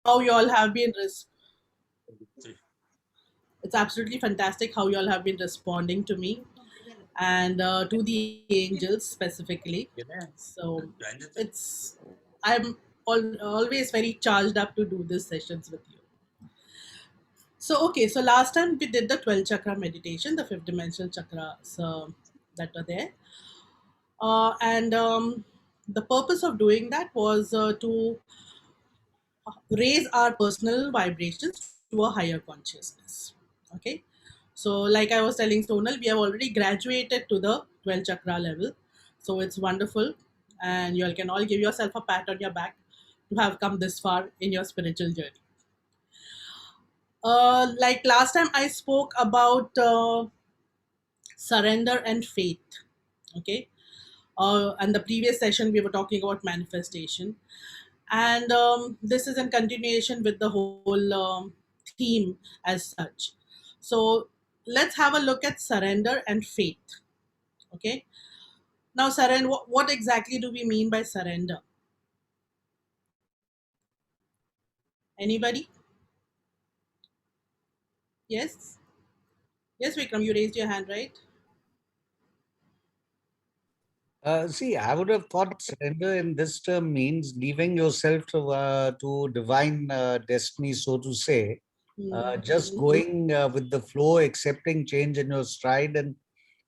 how you all have been. It's absolutely fantastic how you all have been responding to me and to the angels specifically. So it's I'm always very charged up to do these sessions with you. So okay, so last time we did the 12 chakra meditation, the fifth dimensional chakras that were there, and the purpose of doing that was to raise our personal vibrations to a higher consciousness. Okay, so like I was telling Sonal, we have already graduated to the 12 chakra level, so it's wonderful, and you all can all give yourself a pat on your back to have come this far in your spiritual journey. Like last time I spoke about surrender and faith. Okay, and the previous session we were talking about manifestation, and this is in continuation with the whole theme as such. So let's have a look at surrender and faith. Okay, now surrender, what exactly do we mean by surrender? Anybody? Yes, yes, Vikram, you raised your hand, right? See, I would have thought surrender in this term means leaving yourself to divine destiny, so to say, just Mhm. going with the flow, accepting change in your stride, and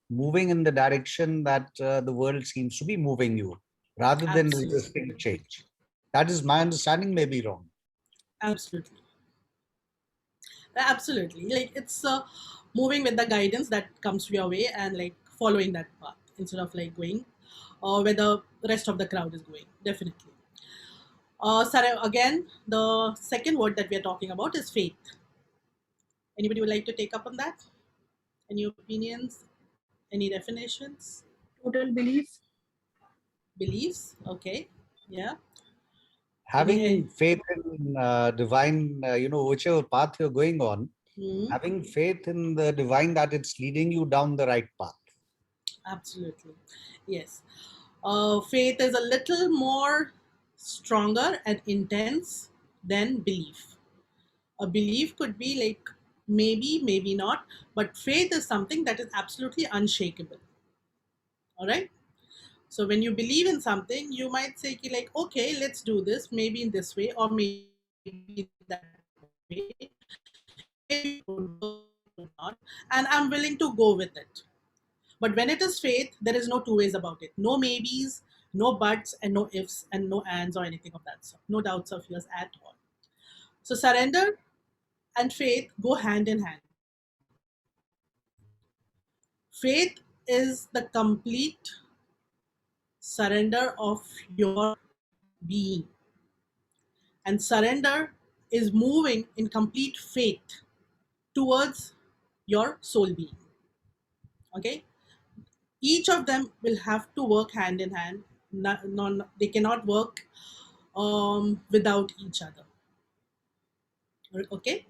moving in the direction that the world seems to be moving you, rather than Absolutely, resisting change. That is my understanding, may be wrong. absolutely, absolutely. Like it's moving with the guidance that comes your way and like following that path instead of like going where the rest of the crowd is going. Definitely. Sarah, again, the second word that we are talking about is faith. Anybody would like to take up on that? Any opinions? Any definitions? Total belief. Beliefs? Okay. Yeah. Any? Having faith in divine, whichever path you're going on, Hmm, having faith in the divine that it's leading you down the right path. absolutely. Yes. Faith is a little more stronger and intense than belief. A belief could be like maybe, maybe not, but faith is something that is absolutely unshakable. All right. So when you believe in something, you might say ki like, okay, let's do this, maybe in this way or maybe that way. Maybe it would work, maybe it would not, and I'm willing to go with it. But when it is faith, there is no two ways about it. No maybes, no buts, and no ifs, and no ands or anything of that sort. No doubts of yours at all. So surrender and faith go hand in hand. Faith is the complete surrender of your being, and surrender is moving in complete faith towards your soul being. Okay, each of them will have to work hand in hand. They cannot work without each other. Okay,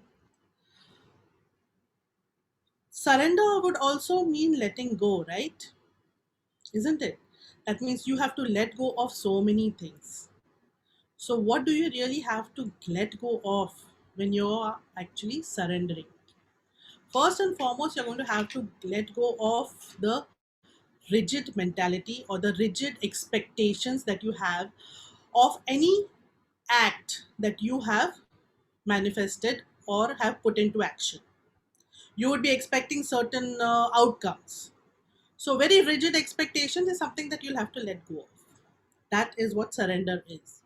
surrender would also mean letting go, right? Isn't it? That means you have to let go of so many things. So what do you really have to let go of when you're actually surrendering? First and foremost, you're going to have to let go of the rigid mentality or the rigid expectations that you have of any act that you have manifested or have put into action. You would be expecting certain outcomes. So, very rigid expectations is something that you'll have to let go of. That is what surrender is.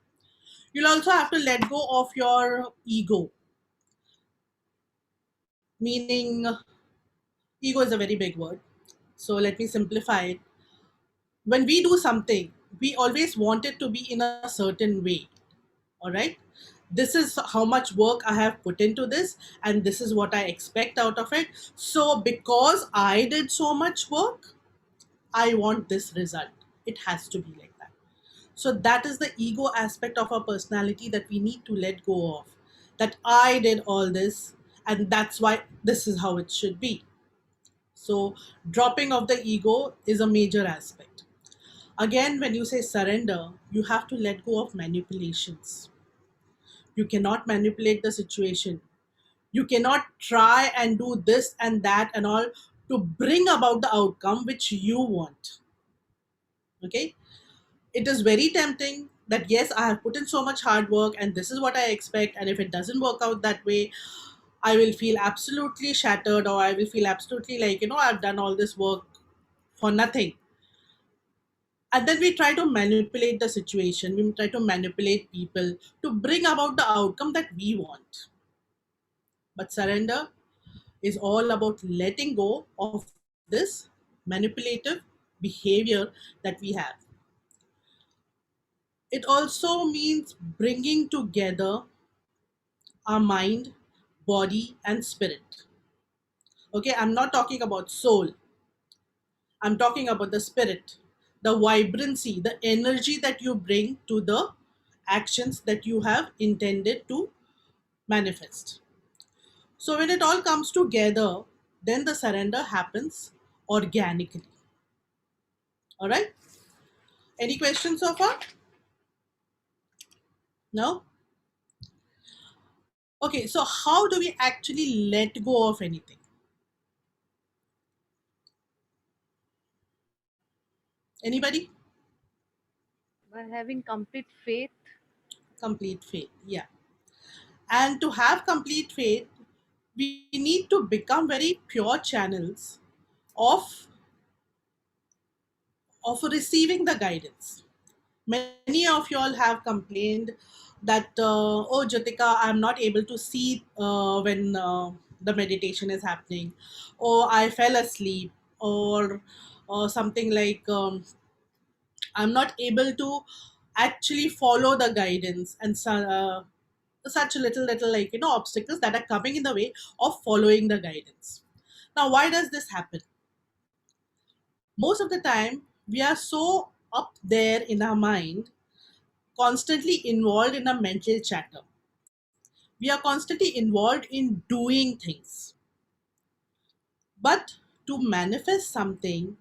You'll also have to let go of your ego, meaning ego is a very big word. So, let me simplify it. When we do something, we always want it to be in a certain way. All right, this is how much work I have put into this, and this is what I expect out of it. So because I did so much work, I want this result. It has to be like that. So that is the ego aspect of our personality that we need to let go of, that I did all this and that's why this is how it should be. So dropping of the ego is a major aspect. Again, when you say surrender, you have to let go of manipulations. You cannot manipulate the situation. You cannot try and do this and that and all to bring about the outcome which you want. Okay? It is very tempting that yes, I have put in so much hard work and this is what I expect, and if it doesn't work out that way, I will feel absolutely shattered, or I will feel absolutely like, I've done all this work for nothing. And then we try to manipulate the situation, we try to manipulate people to bring about the outcome that we want. But surrender is all about letting go of this manipulative behavior that we have. It also means bringing together our mind, body, and spirit. Okay, I'm not talking about soul, I'm talking about the spirit, the vibrancy, the energy that you bring to the actions that you have intended to manifest. So, when it all comes together, then the surrender happens organically. All right? Any questions so far? No? Okay, so how do we actually let go of anything? Anybody? By having complete faith. Complete faith. Yeah. And to have complete faith, we need to become very pure channels of receiving the guidance. Many of y'all have complained that, oh, Jyotika, I'm not able to see when the meditation is happening, or I fell asleep, or something like, I'm not able to actually follow the guidance, and such little like, obstacles that are coming in the way of following the guidance. Now, why does this happen? Most of the time, we are so up there in our mind, constantly involved in a mental chatter. We are constantly involved in doing things. But to manifest something,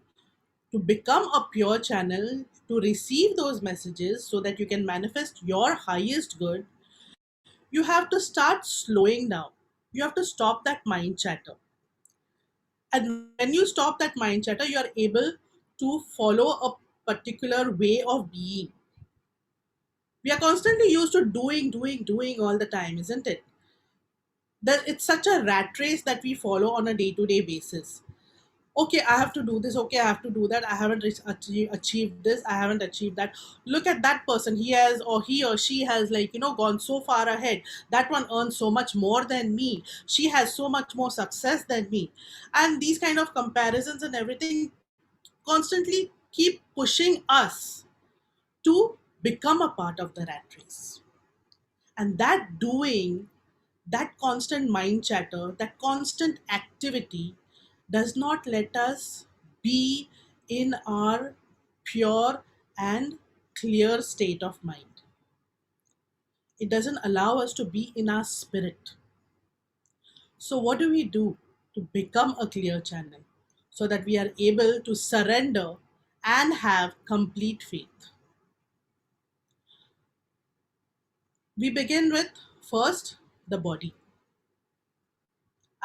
to become a pure channel, to receive those messages so that you can manifest your highest good, you have to start slowing down. You have to stop that mind chatter. And when you stop that mind chatter, you are able to follow a particular way of being. We are constantly used to doing all the time, isn't it? That it's such a rat race that we follow on a day-to-day basis. Okay, I have to do this, okay, I have to do that, I haven't achieved this, I haven't achieved that. Look at that person, he has, or he or she has, like, gone so far ahead. That one earns so much more than me, she has so much more success than me. And these kind of comparisons and everything constantly keep pushing us to become a part of the rat race. And that doing, that constant mind chatter, that constant activity does not let us be in our pure and clear state of mind. It doesn't allow us to be in our spirit. So, what do we do to become a clear channel so that we are able to surrender and have complete faith? We begin with first the body.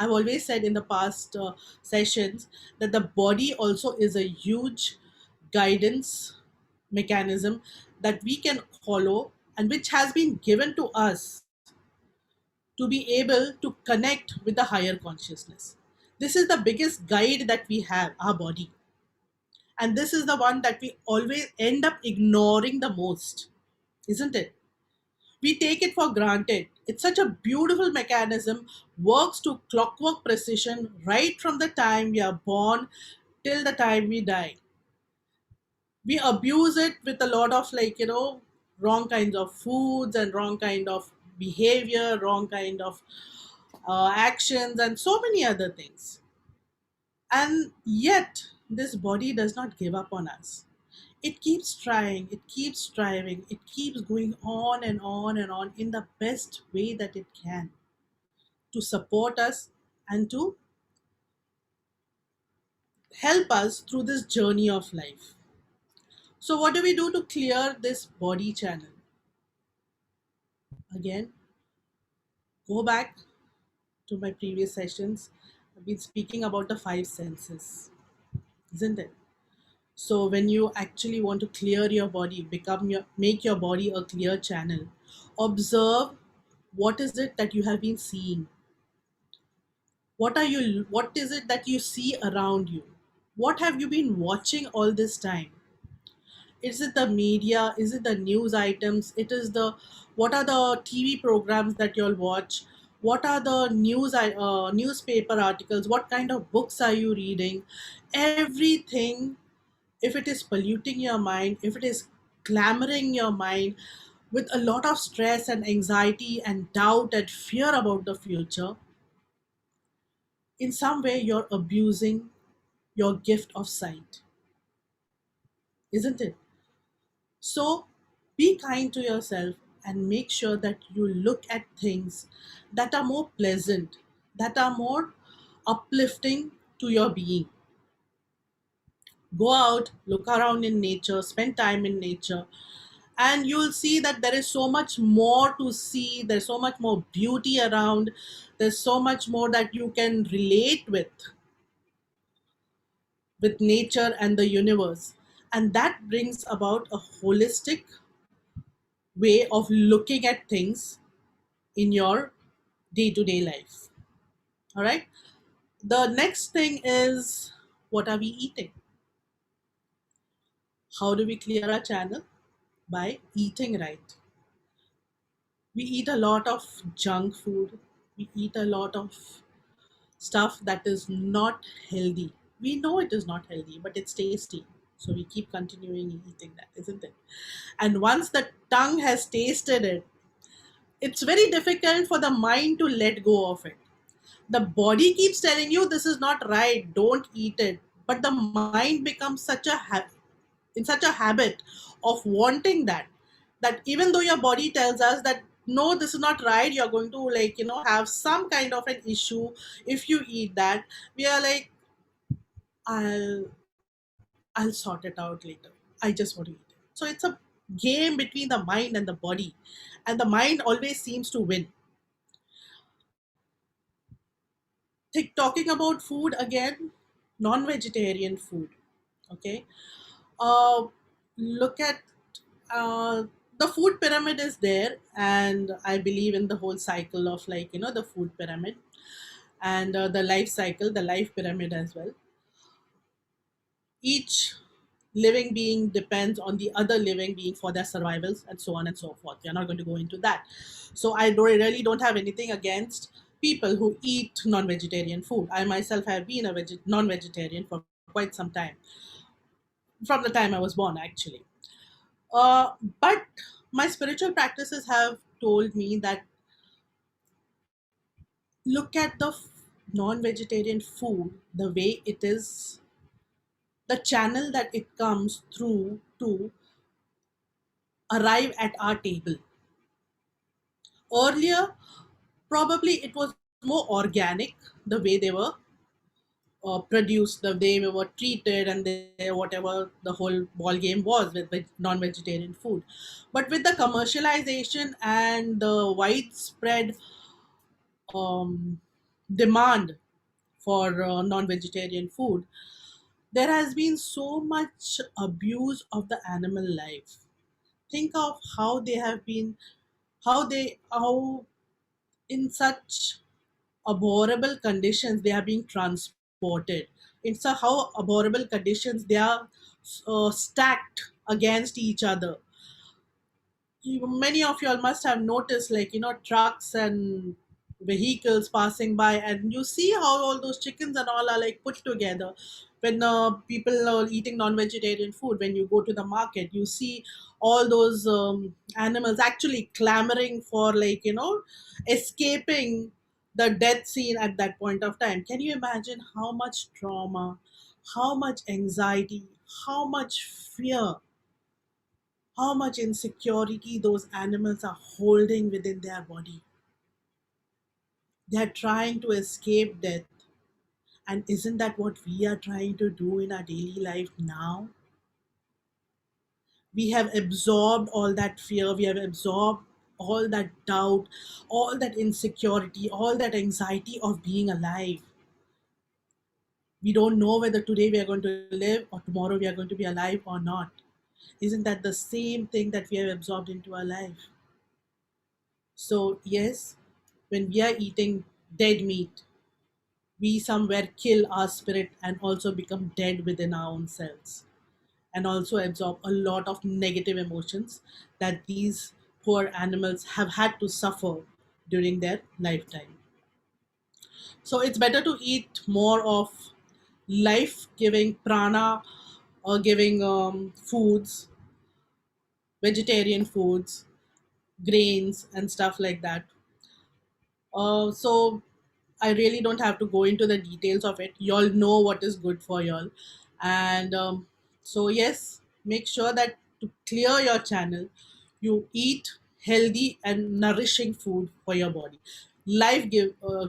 I've always said in the past sessions that the body also is a huge guidance mechanism that we can follow, and which has been given to us to be able to connect with the higher consciousness. This is the biggest guide that we have, our body. And this is the one that we always end up ignoring the most, isn't it? We take it for granted. It's such a beautiful mechanism, works to clockwork precision right from the time we are born till the time we die. We abuse it with a lot of, like, wrong kinds of foods and wrong kind of behavior, wrong kind of actions, and so many other things. And yet, this body does not give up on us. It keeps trying, it keeps striving, it keeps going on and on and on in the best way that it can to support us and to help us through this journey of life. So, what do we do to clear this body channel? Again, go back to my previous sessions. I've been speaking about the five senses, isn't it? So when you actually want to clear your body, make your body a clear channel, observe what is it that you have been seeing. What is it that you see around you? What have you been watching all this time? Is it the media? Is it the news items? It is the What are the TV programs that you'll watch? What are the newspaper articles? What kind of books are you reading? Everything, if it is polluting your mind, if it is clamoring your mind with a lot of stress and anxiety and doubt and fear about the future, in some way you're abusing your gift of sight, isn't it? So be kind to yourself and make sure that you look at things that are more pleasant, that are more uplifting to your being. Go out, look around in nature, spend time in nature, and you'll see that there is so much more to see. There's so much more beauty around. There's so much more that you can relate with nature and the universe. And that brings about a holistic way of looking at things in your day to day life. All right. The next thing is, what are we eating? How do we clear our channel? By eating right. We eat a lot of junk food. We eat a lot of stuff that is not healthy. We know it is not healthy, but it's tasty. So we keep continuing eating that, isn't it? And once the tongue has tasted it, it's very difficult for the mind to let go of it. The body keeps telling you this is not right, don't eat it. But the mind becomes in such a habit of wanting that even though your body tells us that no, this is not right, you're going to, have some kind of an issue if you eat that, we are like, I'll sort it out later. I just want to eat it. So it's a game between the mind and the body, and the mind always seems to win. Talking about food again, non-vegetarian food. Okay, uh, look at uh, the food pyramid is there, and I believe in the whole cycle of, the food pyramid, and the life cycle, the life pyramid as well. Each living being depends on the other living being for their survivals, and so on and so forth. We're not going to go into that. So really don't have anything against people who eat non-vegetarian food. I myself have been a non-vegetarian for quite some time, from the time I was born, actually. But my spiritual practices have told me that look at the non-vegetarian food the way it is, the channel that it comes through to arrive at our table. Earlier, probably it was more organic, the way they were produced, the way we were treated, and whatever the whole ball game was with non-vegetarian food. But with the commercialization and the widespread um, demand for non-vegetarian food, there has been so much abuse of the animal life. Think of how they have been, how in such abhorrible conditions they are being transported. How abhorrible conditions they are stacked against each other. Many of you all must have noticed, trucks and vehicles passing by, and you see how all those chickens and all are like put together. When people are eating non-vegetarian food, when you go to the market, you see all those animals actually clamoring for, escaping the death scene at that point of time. Can you imagine how much trauma, how much anxiety, how much fear, how much insecurity those animals are holding within their body? They are trying to escape death. And isn't that what we are trying to do in our daily life now? We have absorbed all that fear, we have absorbed all that doubt, all that insecurity, all that anxiety of being alive. We don't know whether today we are going to live or tomorrow we are going to be alive or not. Isn't that the same thing that we have absorbed into our life? So, yes, when we are eating dead meat, we somewhere kill our spirit and also become dead within our own selves, and also absorb a lot of negative emotions that these poor animals have had to suffer during their lifetime. So it's better to eat more of life giving prana or giving foods, vegetarian foods, grains, and stuff like that. So I really don't have to go into the details of it. Y'all know what is good for y'all. And so, yes, make sure that to clear your channel, you eat healthy and nourishing food for your body,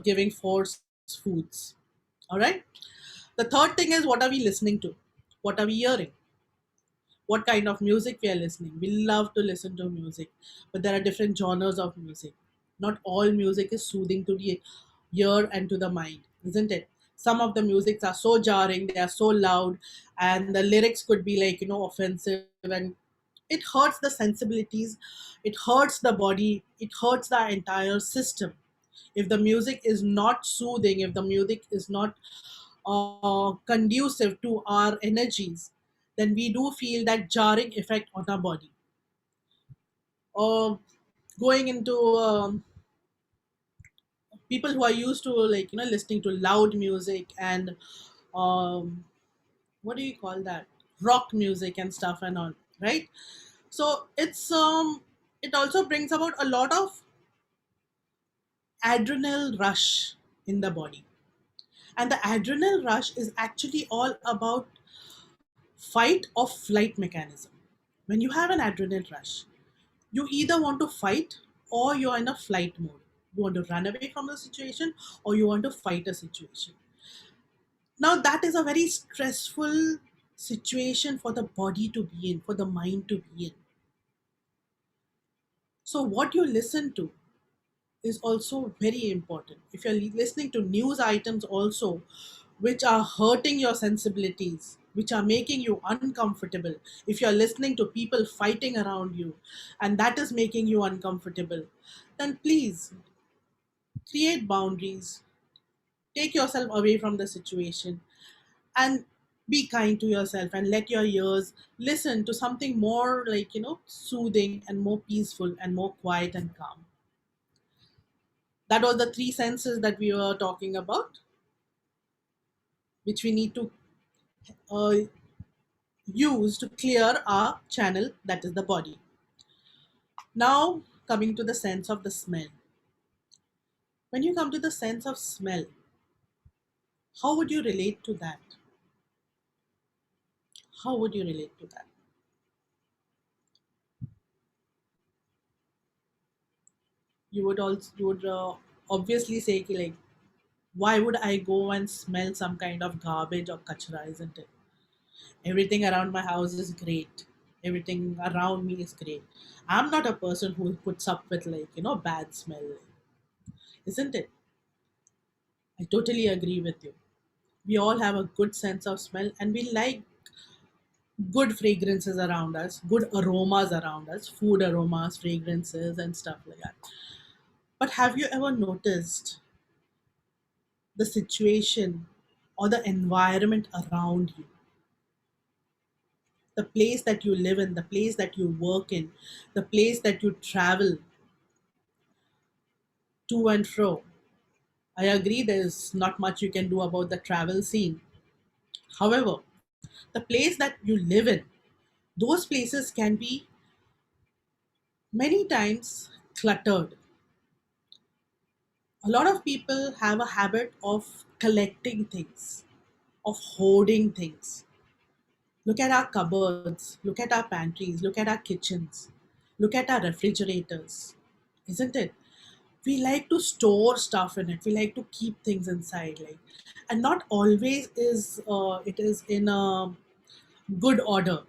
giving force foods. All right. The third thing is, what are we listening to? What are we hearing? What kind of music we are listening? We love to listen to music, but there are different genres of music. Not all music is soothing to the ear and to the mind, isn't it? Some of the musics are so jarring, they are so loud, and the lyrics could be like, offensive, and it hurts the sensibilities, it hurts the body, it hurts the entire system. If the music is not soothing, if the music is not conducive to our energies, then we do feel that jarring effect on our body. Or going into people who are used to, like, listening to loud music and um, what do you call that, rock music and stuff and all, right? So it also brings about a lot of adrenal rush in the body, and the adrenal rush is actually all about fight or flight mechanism. When you have an adrenal rush, you either want to fight or you're in a flight mode. You want to run away from the situation or you want to fight a situation. Now, that is a very stressful situation for the body to be in, for the mind to be in. So, what you listen to is also very important. If you're listening to news items also, which are hurting your sensibilities, which are making you uncomfortable, if you're listening to people fighting around you and that is making you uncomfortable, then please create boundaries, take yourself away from the situation, and be kind to yourself and let your ears listen to something more, like, soothing and more peaceful and more quiet and calm. That was the three senses that we were talking about, which we need to uh, use to clear our channel, that is the body. Now, coming to the sense of the smell. When you come to the sense of smell, how would you relate to that? How would you relate to that? You would obviously say ki, like, why would I go and smell some kind of garbage or kachra, isn't it? Everything around my house is great. Everything around me is great. I'm not a person who puts up with, like, bad smell, isn't it? I totally agree with you. We all have a good sense of smell and we like good fragrances around us, good aromas around us, food aromas, fragrances, and stuff like that. But have you ever noticed the situation or the environment around you? The place that you live in, the place that you work in, the place that you travel to and fro. I agree there's not much you can do about the travel scene. However, the place that you live in, those places can be many times cluttered. A lot of people have a habit of collecting things, of hoarding things. Look at our cupboards, look at our pantries, look at our kitchens, look at our refrigerators, isn't it? We like to store stuff in it. We like to keep things inside, like, and not always is it is in a good order.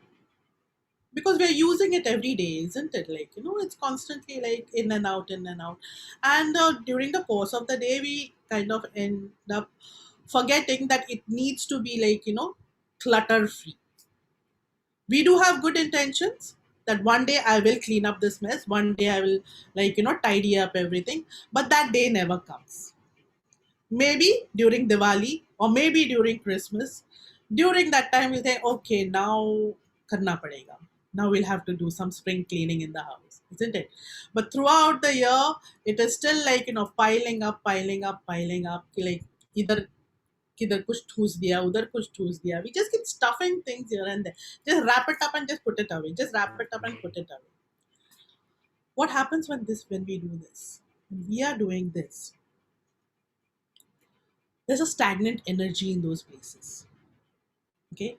because we're using it every day, isn't it? Like, it's constantly like in and out, in and out. And during the course of the day, we kind of end up forgetting that it needs to be like, clutter free. We do have good intentions that one day I will clean up this mess, one day I will, like, tidy up everything, but that day never comes. Maybe during Diwali or maybe during Christmas. During that time, we think, okay, now karna padega. Now we'll have to do some spring cleaning in the house, isn't it? But throughout the year, it is still like, piling up, piling up, piling up. Like either किधर कुछ ठूस दिया उधर कुछ ठूस दिया, we just keep stuffing things here and there. Just wrap it up and just put it away, just wrap it up and put it away. What happens when we do this, when we are doing this? There's a stagnant energy in those places. Okay,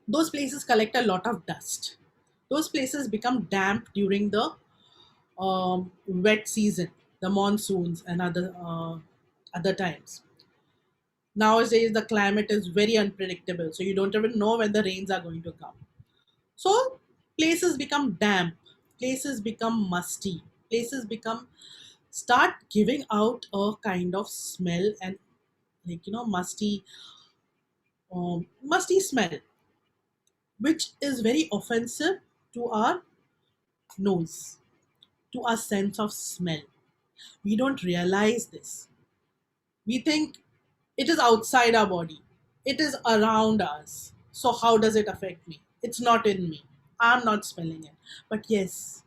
those places collect a lot of dust. Those places become damp during the wet season, the monsoons and other times. Nowadays the climate is very unpredictable, so you don't even know when the rains are going to come. So places become damp, places become musty, places become start giving out a kind of smell and, like, musty smell, which is very offensive to our nose, to our sense of smell. We don't realize this. We think it is outside our body, it is around us. So, how does it affect me? It's not in me. I'm not smelling it. But yes,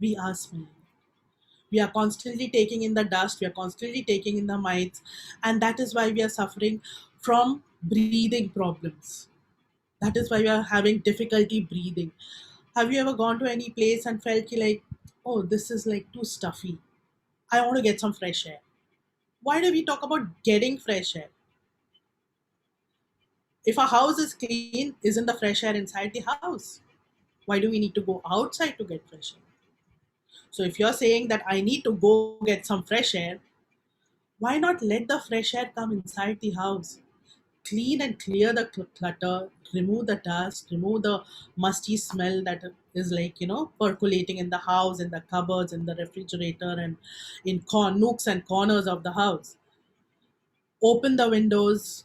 we are smelling it. We are constantly taking in the dust, we are constantly taking in the mites, and that is why we are suffering from breathing problems. That is why we are having difficulty breathing. Have you ever gone to any place and felt like, oh, this is like too stuffy? I want to get some fresh air. Why do we talk about getting fresh air? If a house is clean, isn't the fresh air inside the house? Why do we need to go outside to get fresh air? So if you're saying that I need to go get some fresh air, why not let the fresh air come inside the house? Clean and clear the clutter, remove the dust, remove the musty smell that is, like, percolating in the house, in the cupboards, in the refrigerator, and in nooks and corners of the house. Open the windows,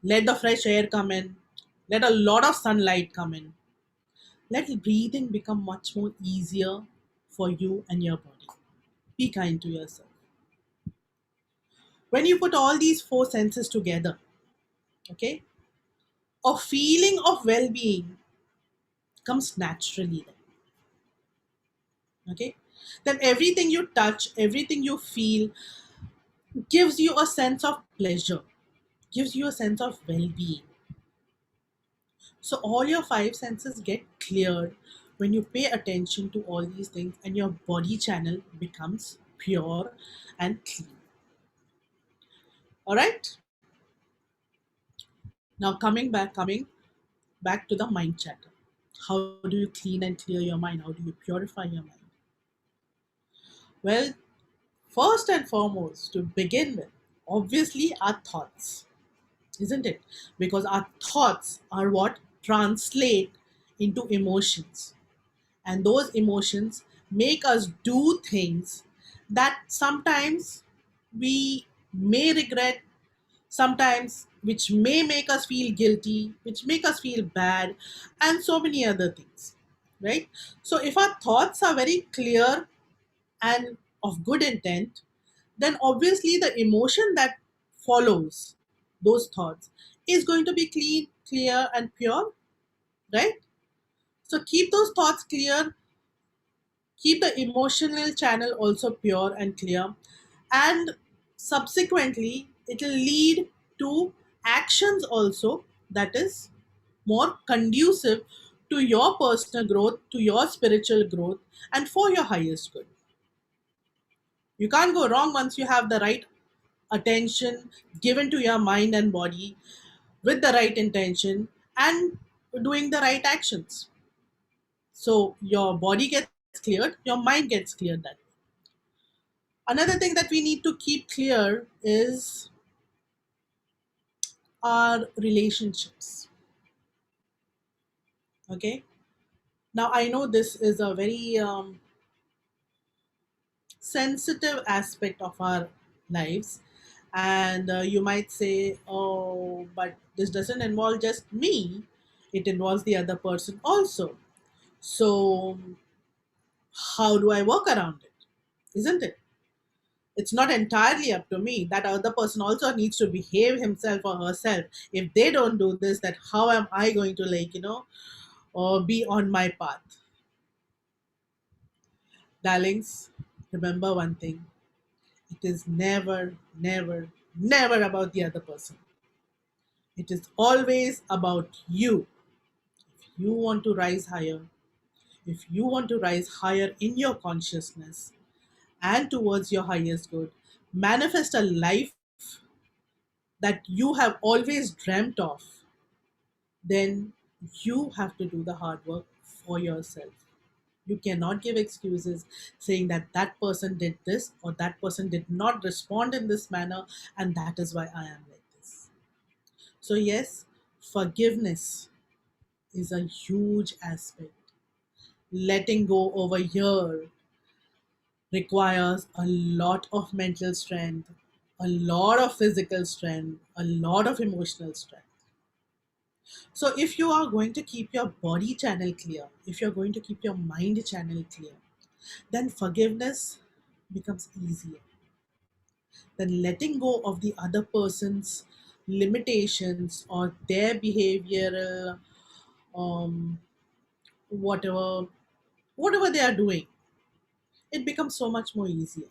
let the fresh air come in, let a lot of sunlight come in. Let breathing become much more easier for you and your body. Be kind to yourself. When you put all these four senses together, okay, a feeling of well-being comes naturally then. Okay, then everything you touch, everything you feel gives you a sense of pleasure, gives you a sense of well-being. So all your five senses get cleared when you pay attention to all these things, and your body channel becomes pure and clean. All right, now coming back to the mind chatter. How do you clean and clear your mind? How do you purify your mind? Well, first and foremost, to begin with, obviously our thoughts, isn't it? Because our thoughts are what translate into emotions, and those emotions make us do things that sometimes we may regret, sometimes which may make us feel guilty, which make us feel bad, and so many other things, right? So if our thoughts are very clear and of good intent, then obviously the emotion that follows those thoughts is going to be clean, clear, and pure, right? So keep those thoughts clear, keep the emotional channel also pure and clear, and subsequently it will lead to actions also that is more conducive to your personal growth, to your spiritual growth, and for your highest good. You can't go wrong once you have the right attention given to your mind and body with the right intention and doing the right actions. So your body gets cleared, your mind gets cleared. That another thing that we need to keep clear is our relationships. Okay, Now, I know this is a very sensitive aspect of our lives, and you might say, oh, but this doesn't involve just me, it involves the other person also. So, how do I work around it? Isn't it? It's not entirely up to me. That other person also needs to behave himself or herself. If they don't do this, that how am I going to, like, or be on my path? Darlings, remember one thing: it is never, never, never about the other person. It is always about you. If you want to rise higher, if you want to rise higher in your consciousness and towards your highest good, manifest a life that you have always dreamt of, then you have to do the hard work for yourself. You cannot give excuses saying that that person did this or that person did not respond in this manner, and that is why I am like this. So, yes, forgiveness is a huge aspect. Letting go over here requires a lot of mental strength, a lot of physical strength, a lot of emotional strength. So, if you are going to keep your body channel clear, if you're going to keep your mind channel clear, then forgiveness becomes easier. Then letting go of the other person's limitations or their behavioral, um, whatever whatever they are doing, it becomes so much more easier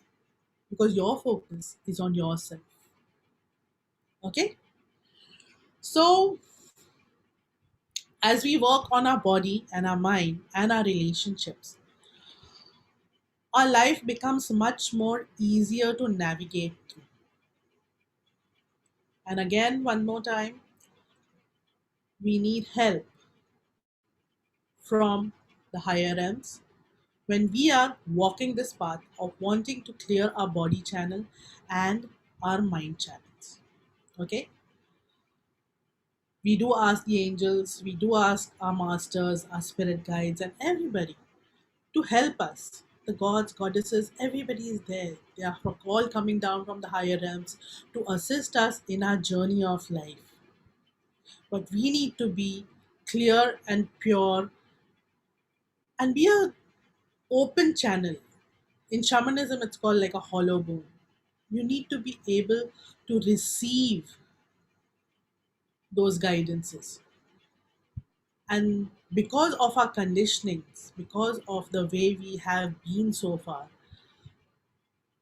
because your focus is on yourself. Okay, so as we work on our body and our mind and our relationships, our life becomes much more easier to navigate through. And again, one more time, we need help from the higher realms when we are walking this path of wanting to clear our body channel and our mind channels. Okay, we do ask the angels, we do ask our masters, our spirit guides, and everybody to help us. The gods, goddesses, everybody is there. They are all coming down from the higher realms to assist us in our journey of life. But we need to be clear and pure and be a open channel. In shamanism, it's called like a hollow bone. You need to be able to receive those guidances. And because of our conditionings, because of the way we have been so far,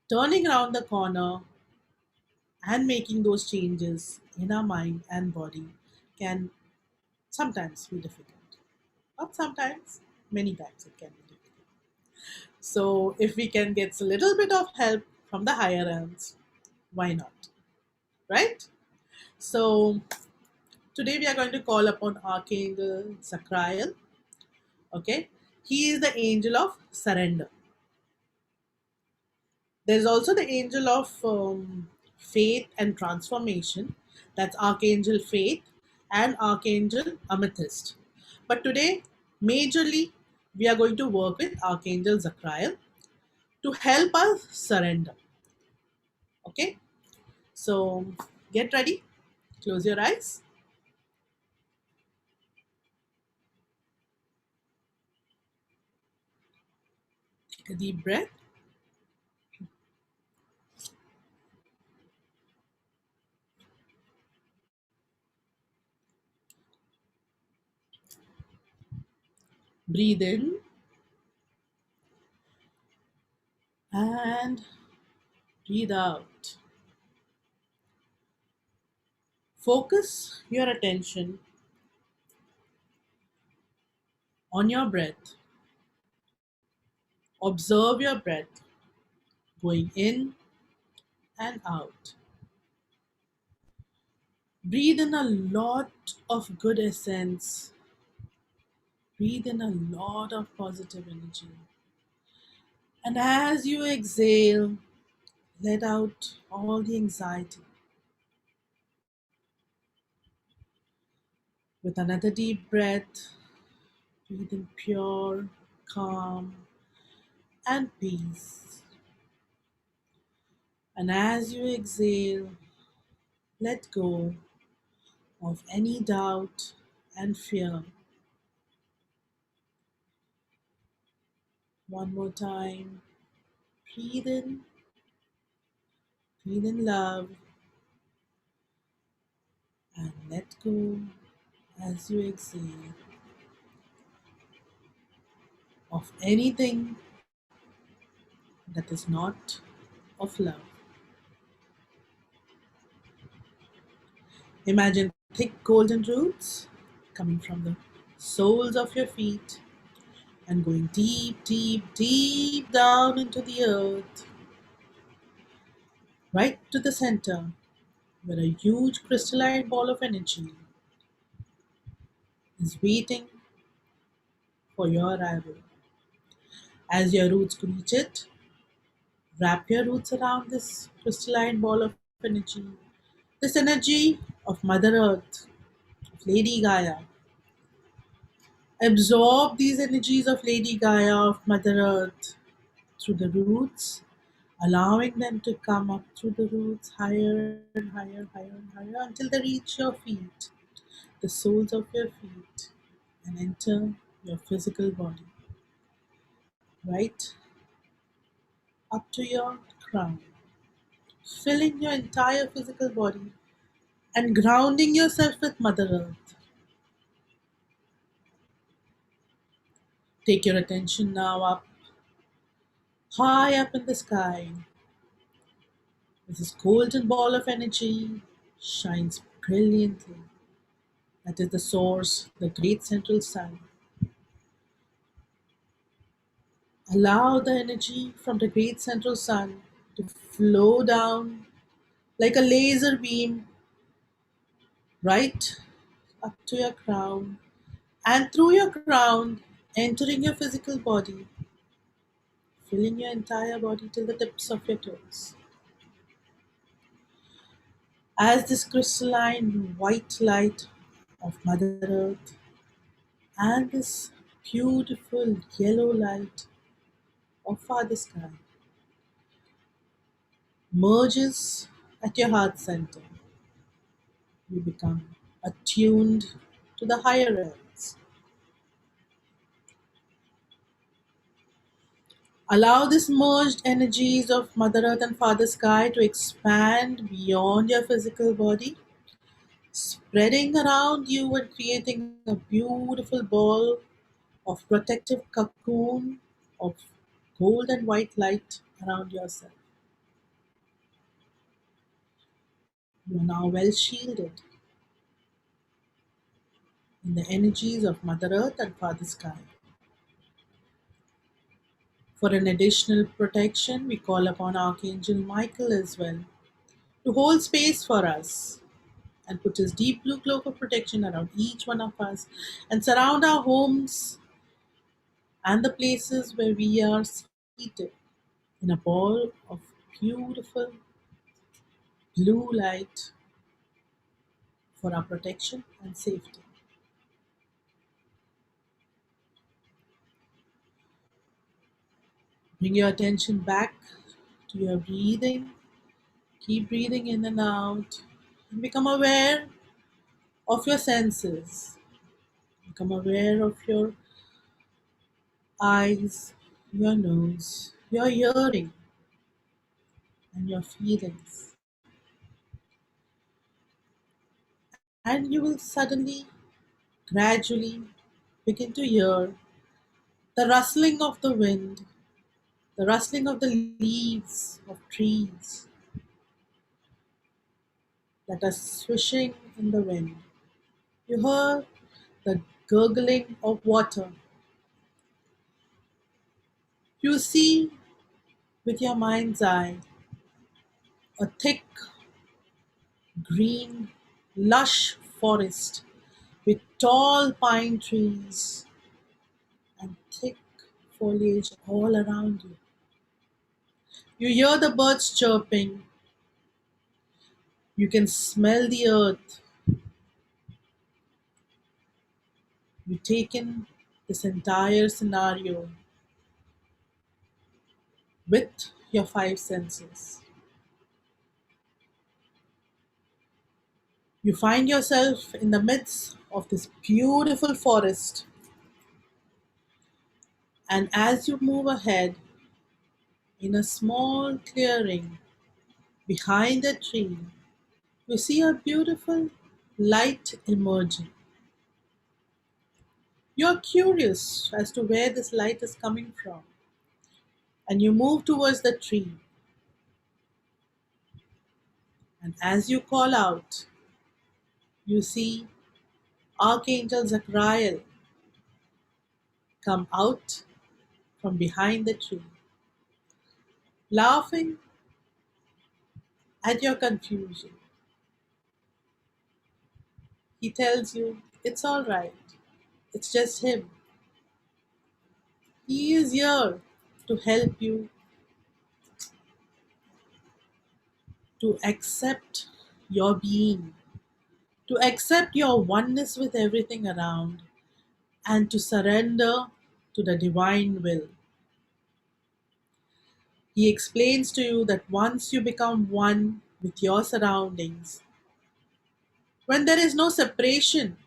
turning around the corner and making those changes in our mind and body can sometimes be difficult. Not sometimes, many times it can be difficult. So if we can get a little bit of help from the higher realms, why not? Right? So today we are going to call upon Archangel Zachrael. Okay, he is the angel of surrender. There's also the angel of faith and transformation. That's Archangel Faith and Archangel Amethyst. But today, majorly, we are going to work with Archangel Zachrael to help us surrender. Okay, so get ready, close your eyes, take a deep breath, breathe in and breathe out. Focus your attention on your breath. Observe your breath going in and out. Breathe in a lot of good essence. Breathe in a lot of positive energy. And as you exhale, let out all the anxiety. With another deep breath, Breathe in pure, calm, and peace. And as you exhale, let go of any doubt and fear. One more time. Breathe in, breathe in love, and let go as you exhale of anything that is not of love. Imagine thick golden roots coming from the soles of your feet and going deep, deep, deep down into the earth, right to the center, where a huge crystalline ball of energy is waiting for your arrival. As your roots reach it, wrap your roots around this crystalline ball of energy, this energy of Mother Earth, of Lady Gaia. Absorb these energies of Lady Gaia, of Mother Earth, through the roots, allowing them to come up through the roots higher and higher, higher and higher until they reach your feet, the soles of your feet, and enter your physical body, right up to your crown, filling your entire physical body and grounding yourself with Mother Earth. Take your attention now up, high up in the sky. This golden ball of energy shines brilliantly. That is the source, the great central sun. Allow the energy from the great central sun to flow down like a laser beam right up to your crown, and through your crown, entering your physical body, filling your entire body till the tips of your toes. As this crystalline white light of Mother Earth and this beautiful yellow light of Father Sky merges at your heart center, you become attuned to the higher realms. Allow this merged energies of Mother Earth and Father Sky to expand beyond your physical body, spreading around you and creating a beautiful ball of protective cocoon of gold and white light around yourself. You are now well shielded in the energies of Mother Earth and Father Sky. For an additional protection, we call upon Archangel Michael as well to hold space for us and put his deep blue cloak of protection around each one of us and surround our homes and the places where we are seated in a ball of beautiful blue light for our protection and safety. Bring your attention back to your breathing. Keep breathing in and out and become aware of your senses. Become aware of your eyes, your nose, your hearing, and your feelings. And you will suddenly, gradually begin to hear the rustling of the wind, the rustling of the leaves of trees that are swishing in the wind. You hear the gurgling of water. You see with your mind's eye a thick, green, lush forest with tall pine trees and thick foliage all around you. You hear the birds chirping. You can smell the earth. You take in this entire scenario with your five senses. You find yourself in the midst of this beautiful forest, and as you move ahead in a small clearing behind a tree, you see a beautiful light emerging. You're curious as to where this light is coming from, and you move towards the tree. And as you call out, you see Archangel Zachrael come out from behind the tree, laughing at your confusion. He tells you it's all right, it's just him. He is here to help you to accept your being, to accept your oneness with everything around, and to surrender to the divine will. He explains to you that once you become one with your surroundings, when there is no separation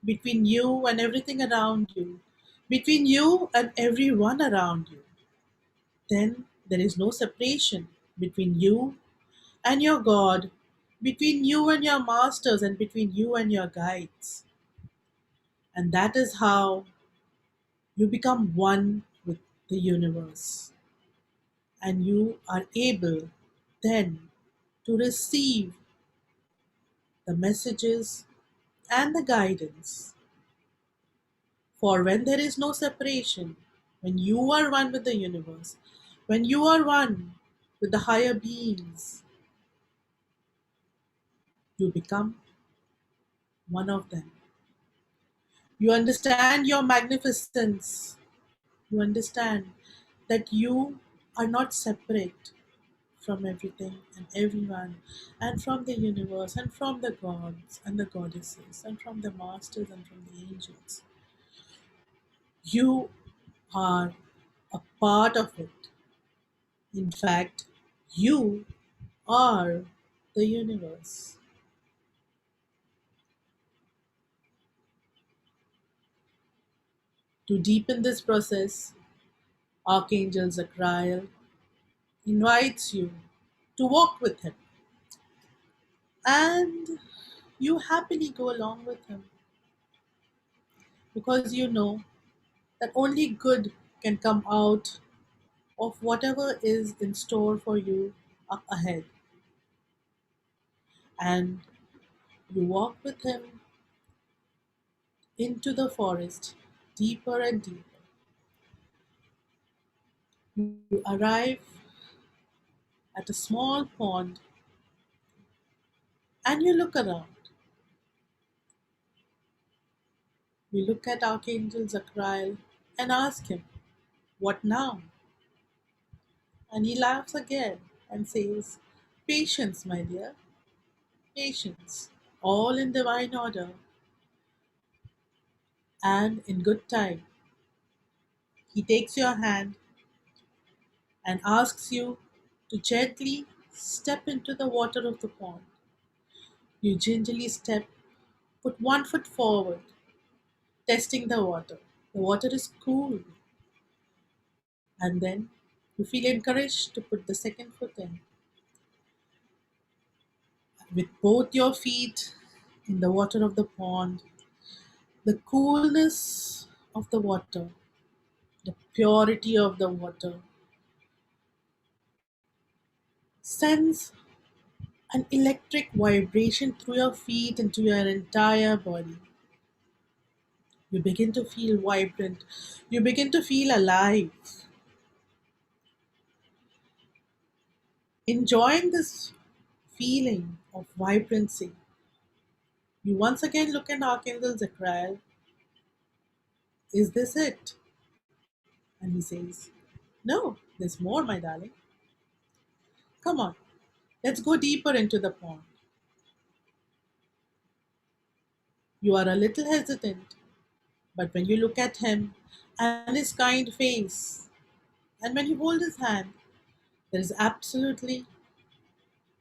between you and everything around you, between you and everyone around you, then there is no separation between you and your God, between you and your masters, and between you and your guides. And that is how you become one with the universe. And you are able then to receive the messages and the guidance. For when there is no separation, when you are one with the universe, when you are one with the higher beings, you become one of them. You understand your magnificence. You understand that you are not separate from everything and everyone, and from the universe, and from the gods and the goddesses, and from the masters and from the angels. You are a part of it. In fact, you are the universe. To deepen this process, Archangel Zachrael invites you to walk with him, and you happily go along with him because you know that only good can come out of whatever is in store for you up ahead. And you walk with him into the forest, deeper and deeper. You arrive at a small pond and you look around. You look at Archangel Zachrael and ask him, "What now?" And he laughs again and says, "Patience, my dear, patience, all in divine order and in good time." He takes your hand and asks you to gently step into the water of the pond. You gingerly step, put one foot forward, testing the water. The water is cool, and then you feel encouraged to put the second foot in. With both your feet in the water of the pond, the coolness of the water, the purity of the water sends an electric vibration through your feet into your entire body. You begin to feel vibrant. You begin to feel alive. Enjoying this feeling of vibrancy, you once again look at Archangel Zachrael. "Is this it?" And he says, "No, there's more, my darling. Come on, let's go deeper into the pond." You are a little hesitant, but when you look at him, and his kind face. And when you hold his hand, there is absolutely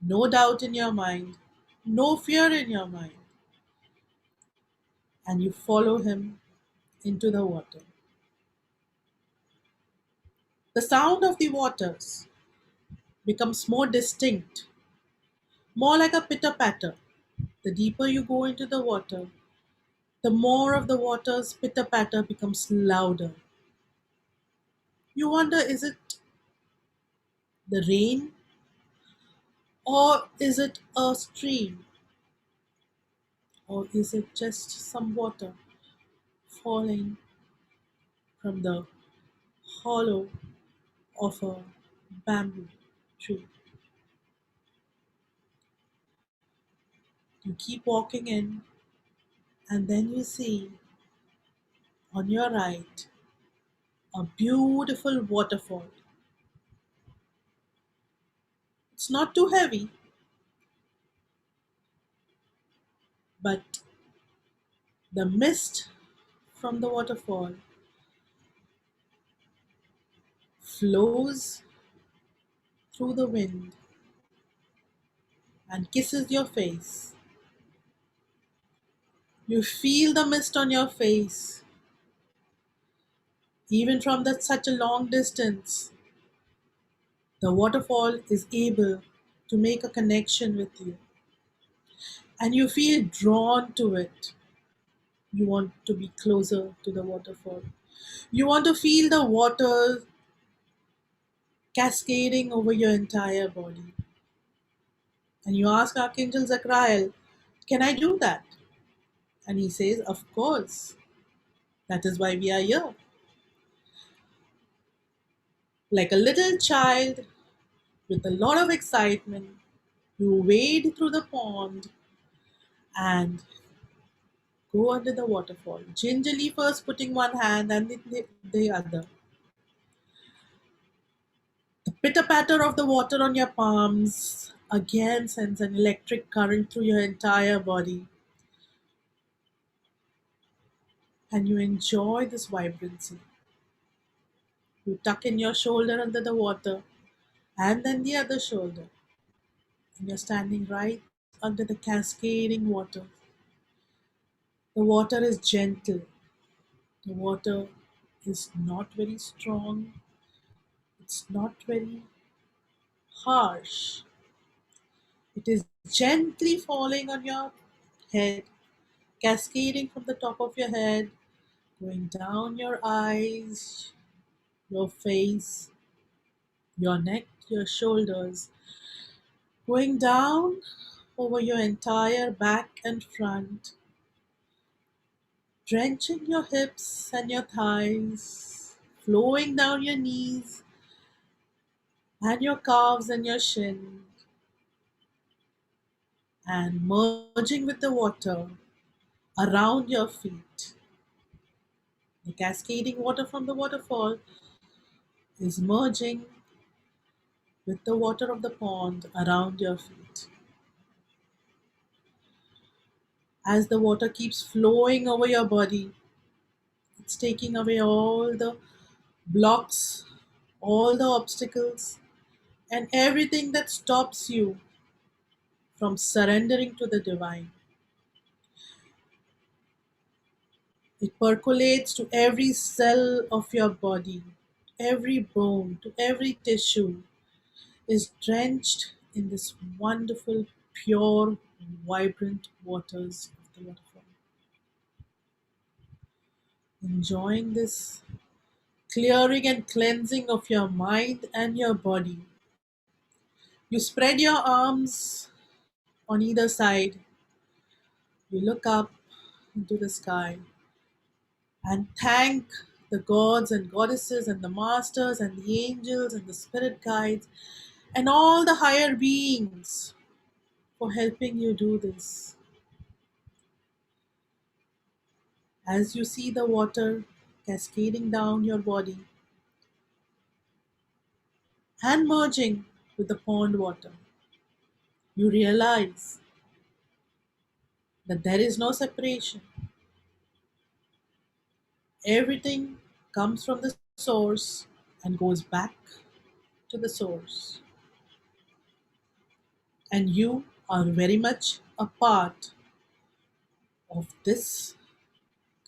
no doubt in your mind, no fear in your mind, and you follow him into the water. The sound of the waters becomes more distinct, more like a pitter patter. The deeper you go into the water, the more of the water's pitter patter becomes louder. You wonder, is it the rain or is it a stream or is it just some water falling from the hollow of a bamboo tree? You keep walking in, and then you see on your right a beautiful waterfall. It's not too heavy, but the mist from the waterfall flows through the wind and kisses your face. You feel the mist on your face, even from such a long distance. The waterfall is able to make a connection with you, and you feel drawn to it. You want to be closer to the waterfall. You want to feel the water cascading over your entire body. And you ask Archangel Zachrael, can I do that? And he says, of course. That is why we are here. Like a little child with a lot of excitement, you wade through the pond and go under the waterfall, gingerly first putting one hand and the other. The pitter patter of the water on your palms again sends an electric current through your entire body, and you enjoy this vibrancy. You tuck in your shoulder under the water and then the other shoulder, and you're standing right under the cascading water. The water is gentle, the water is not very strong, it's not very harsh. It is gently falling on your head, cascading from the top of your head, going down your eyes, your face, your neck, your shoulders, going down over your entire back and front, drenching your hips and your thighs, flowing down your knees and your calves and your shin, and merging with the water around your feet. The cascading water from the waterfall is merging with the water of the pond around your feet. As the water keeps flowing over your body, it's taking away all the blocks, all the obstacles, and everything that stops you from surrendering to the divine. It percolates to every cell of your body, every bone, to every tissue is drenched in this wonderful, pure, vibrant waters of the waterfall. Enjoying this clearing and cleansing of your mind and your body. You spread your arms on either side, you look up into the sky and thank the gods and goddesses and the masters and the angels and the spirit guides and all the higher beings for helping you do this. As you see the water cascading down your body and merging with the pond water, you realize that there is no separation. Everything comes from the source and goes back to the source. And you are very much a part of this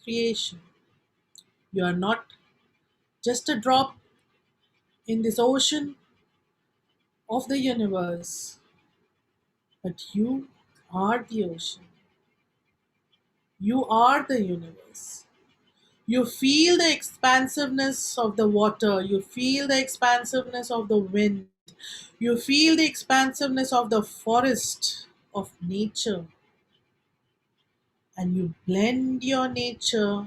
creation. You are not just a drop in this ocean of the universe, but you are the ocean. You are the universe. You feel the expansiveness of the water. You feel the expansiveness of the wind. You feel the expansiveness of the forest of nature. And you blend your nature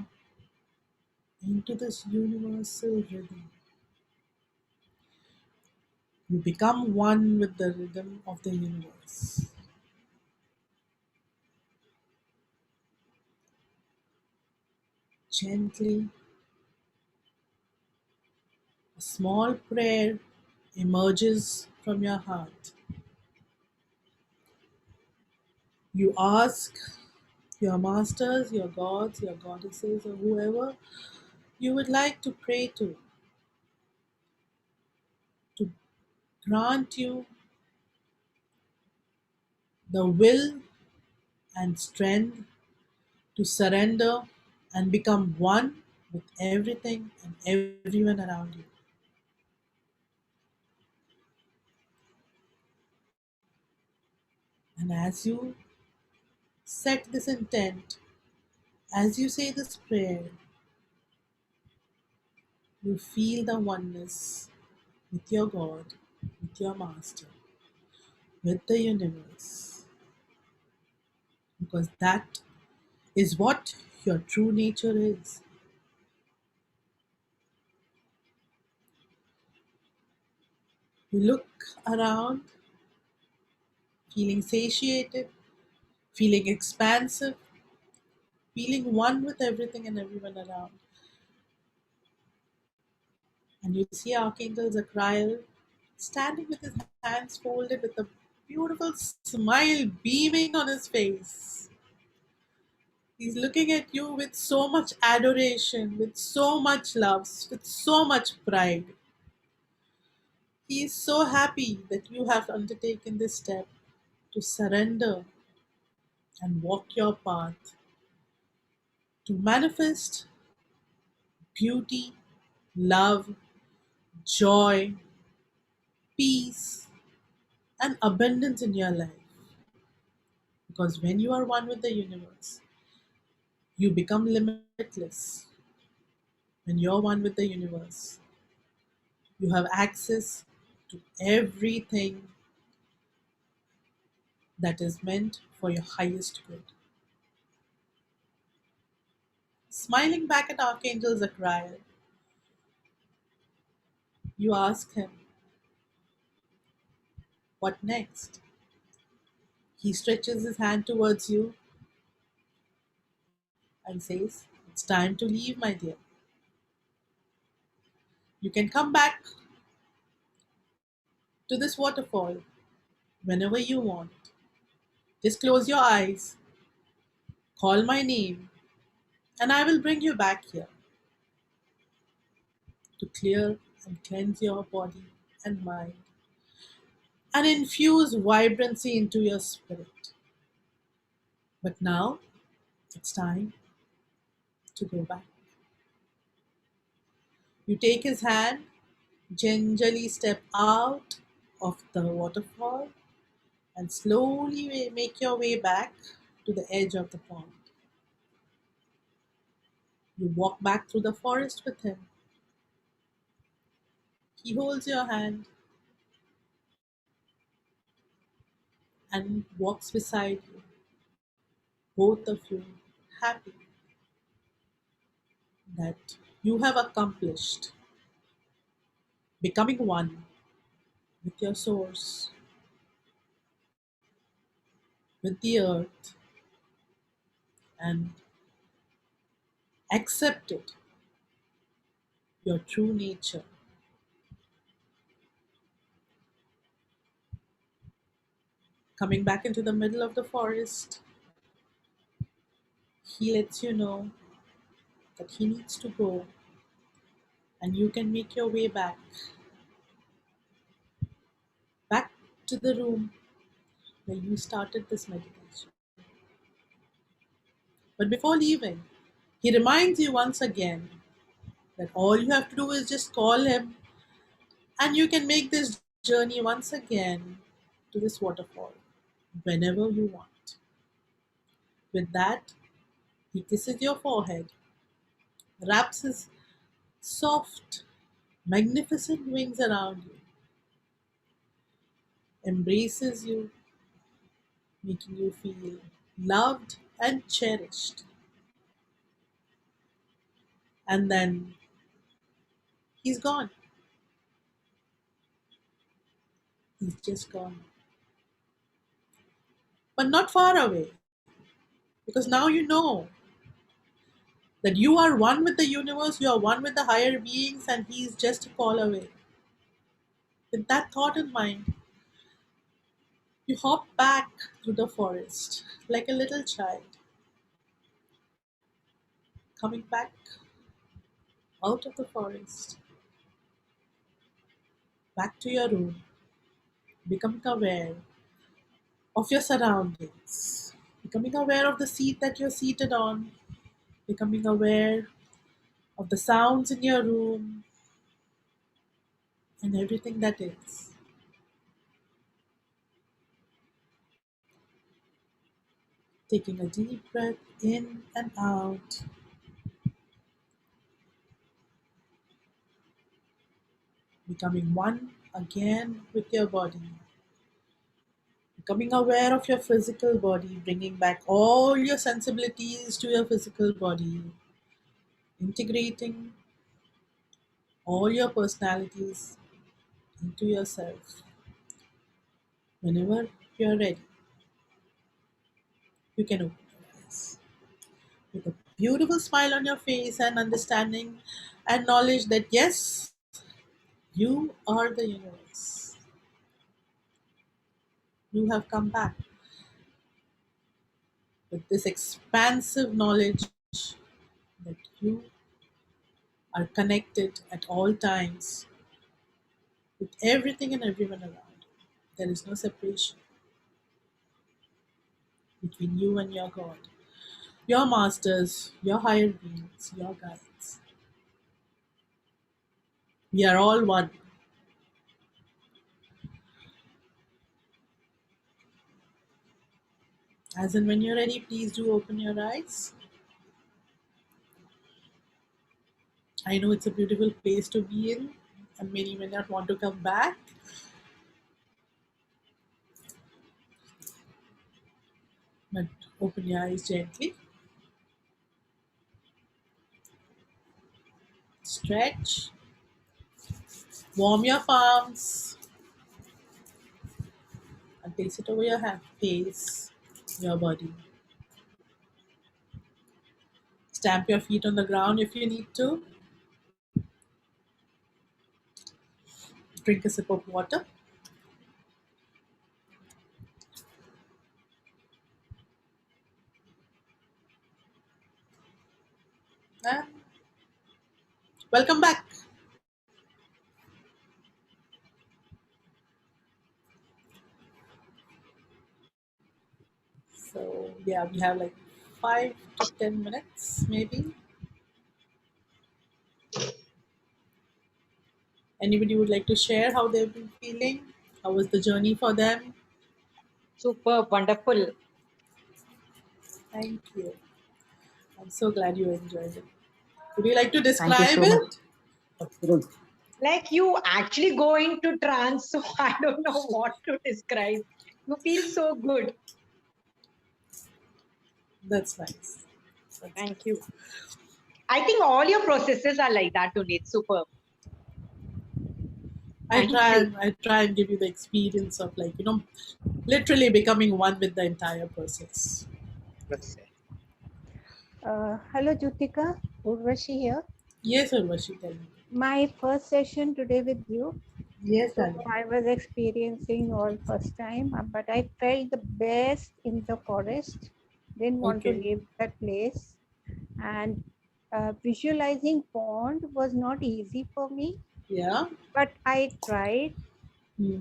into this universal rhythm. You become one with the rhythm of the universe. Gently, a small prayer emerges from your heart. You ask your masters, your gods, your goddesses, or whoever you would like to pray to grant you the will and strength to surrender and become one with everything and everyone around you. And as you set this intent, as you say this prayer, you feel the oneness with your God, with your Master, with the universe, because that is what your true nature is. You look around, feeling satiated, feeling expansive, feeling one with everything and everyone around. And you see Archangel Zachrael standing with his hands folded with a beautiful smile beaming on his face. He's looking at you with so much adoration, with so much love, with so much pride. He is so happy that you have undertaken this step to surrender and walk your path, to manifest beauty, love, joy, peace, and abundance in your life. Because when you are one with the universe, you become limitless. When you're one with the universe, you have access to everything that is meant for your highest good. Smiling back at Archangel Zachrael, you ask him, what next? He stretches his hand towards you and says, it's time to leave, my dear. You can come back to this waterfall whenever you want. Just close your eyes, call my name, and I will bring you back here to clear and cleanse your body and mind and infuse vibrancy into your spirit. But now it's time to go back. You take his hand, gingerly step out of the waterfall, and slowly make your way back to the edge of the pond. You walk back through the forest with him. He holds your hand and walks beside you, both of you happy that you have accomplished becoming one with your source, with the earth, and accepted your true nature. Coming back into the middle of the forest, he lets you know that he needs to go and you can make your way back to the room where you started this meditation. But before leaving, he reminds you once again that all you have to do is just call him, and you can make this journey once again to this waterfall whenever you want. With that, he kisses your forehead, wraps his soft, magnificent wings around you, embraces you, making you feel loved and cherished. And then he's gone. He's just gone. But not far away, because now you know that you are one with the universe, you are one with the higher beings, and he's just a call away. With that thought in mind, you hop back through the forest like a little child, coming back out of the forest, back to your room, becoming aware of your surroundings, becoming aware of the seat that you're seated on, becoming aware of the sounds in your room and everything that is. Taking a deep breath in and out, becoming one again with your body, becoming aware of your physical body, bringing back all your sensibilities to your physical body, integrating all your personalities into yourself. Whenever you're ready, you can open your eyes with a beautiful smile on your face and understanding and knowledge that yes, you are the universe. You have come back with this expansive knowledge that you are connected at all times with everything and everyone around you. There is no separation between you and your God, your masters, your higher beings, your guides. We are all one. As and when you're ready, please do open your eyes. I know it's a beautiful place to be in, and many may not want to come back. But open your eyes gently, stretch, warm your palms, and place it over your face, your body. Stamp your feet on the ground if you need to. Drink a sip of water. And welcome back. So, yeah, we have like 5 to 10 minutes maybe. Anybody would like to share how they've been feeling? How was the journey for them? Superb, wonderful. Thank you. I'm so glad you enjoyed it. Would you like to Thank you describe so much. it? Absolutely. Like you actually go into trance, so I don't know what to describe. You feel so good. That's nice. That's Thank nice. you. I think all your processes are like that, only. It's superb. Thank you. I try and give you the experience of like, literally becoming one with the entire process. Hello, Jutika. Urvashi here. Yes, Urvashi, tell me. My first session today with you. Yes, So darling. I was experiencing all first time, but I felt the best in the forest. Didn't want to Okay. leave that place, and visualizing pond was not easy for me, Yeah. but I tried. Hmm.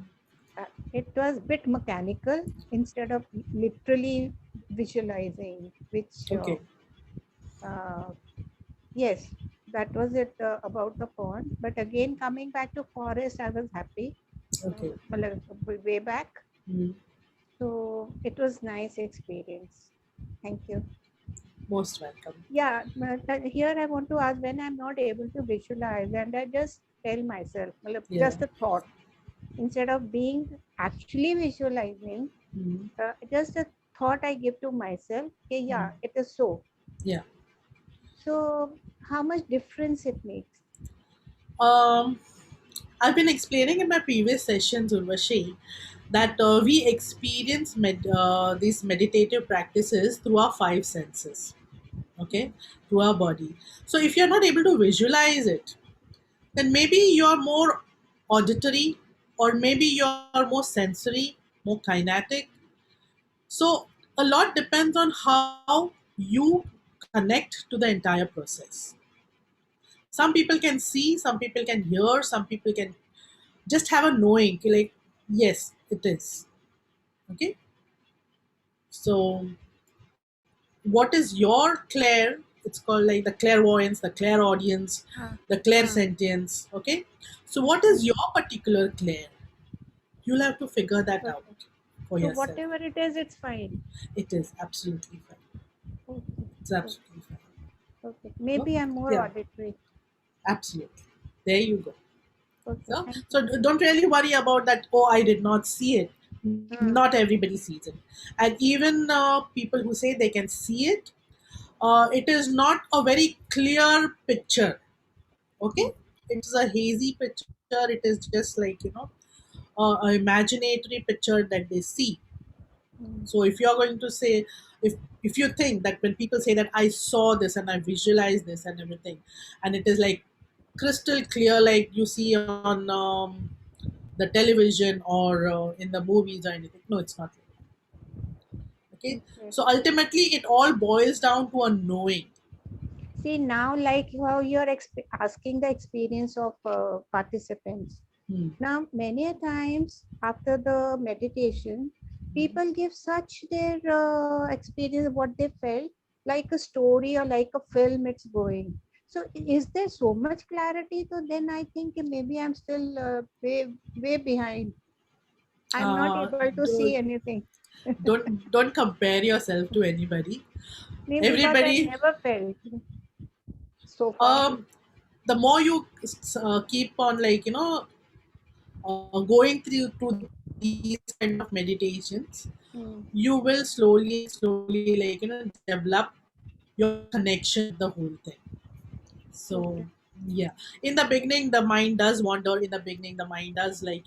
It was a bit mechanical instead of literally visualizing, which, Okay. uh, yes, that was it about the pond. But again, coming back to forest, I was happy Okay. way back. Hmm. So it was nice experience. Thank you. Most welcome. Yeah, but here I want to ask, when I'm not able to visualize, and I just tell myself, well, Yeah. just a thought, instead of being actually visualizing, Hmm. just a thought I give to myself, okay, yeah, it is so. Yeah. So how much difference it makes? Um, I've been explaining in my previous sessions, Urvashi, that we experience these meditative practices through our five senses, okay, through our body. So if you're not able to visualize it, then maybe you're more auditory, or maybe you're more sensory, more kinetic. So a lot depends on how you connect to the entire process. Some people can see, some people can hear, some people can just have a knowing, like, yes, it is. Okay. So what is your clair? It's called like the clairvoyance, the clairaudience, Ah, the ah, clairsentience. Okay. So what is mm, your particular clair? You'll have to figure that out okay. for So yourself. whatever it is, it's fine. It is absolutely fine. Okay. It's Okay. absolutely fine. Okay. No? Maybe I'm more Yeah, auditory. absolutely. There you go. Okay. So, Thank you. so don't really worry about that. Oh, I did not see it. Not Mm, everybody sees it, and even people who say they can see it, it is not a very clear picture. Okay, it's a hazy picture. It is just like, an imaginatory picture that they see. mm, So if you're going to say, if you think that when people say that I saw this and I visualized this and everything, and it is like crystal clear, like you see on the television or in the movies or anything, no, it's not like that. Okay. okay. So ultimately it all boils down to a knowing. See, now, like how you're asking the experience of participants. Hmm. Now, many a times after the meditation, people give such their experience, what they felt, like a story or like a film, it's going. So, is there so much clarity? So then I think maybe I'm still way behind. I'm not uh, able to see don't, anything. don't compare yourself to anybody. Maybe because I Everybody, never felt so far. um the more you keep on, like, going through these kind of meditations, you Hmm. will slowly and slowly, like, develop your connection with the whole thing. So Okay. yeah, in the beginning the mind does wander. In the beginning the mind does, like,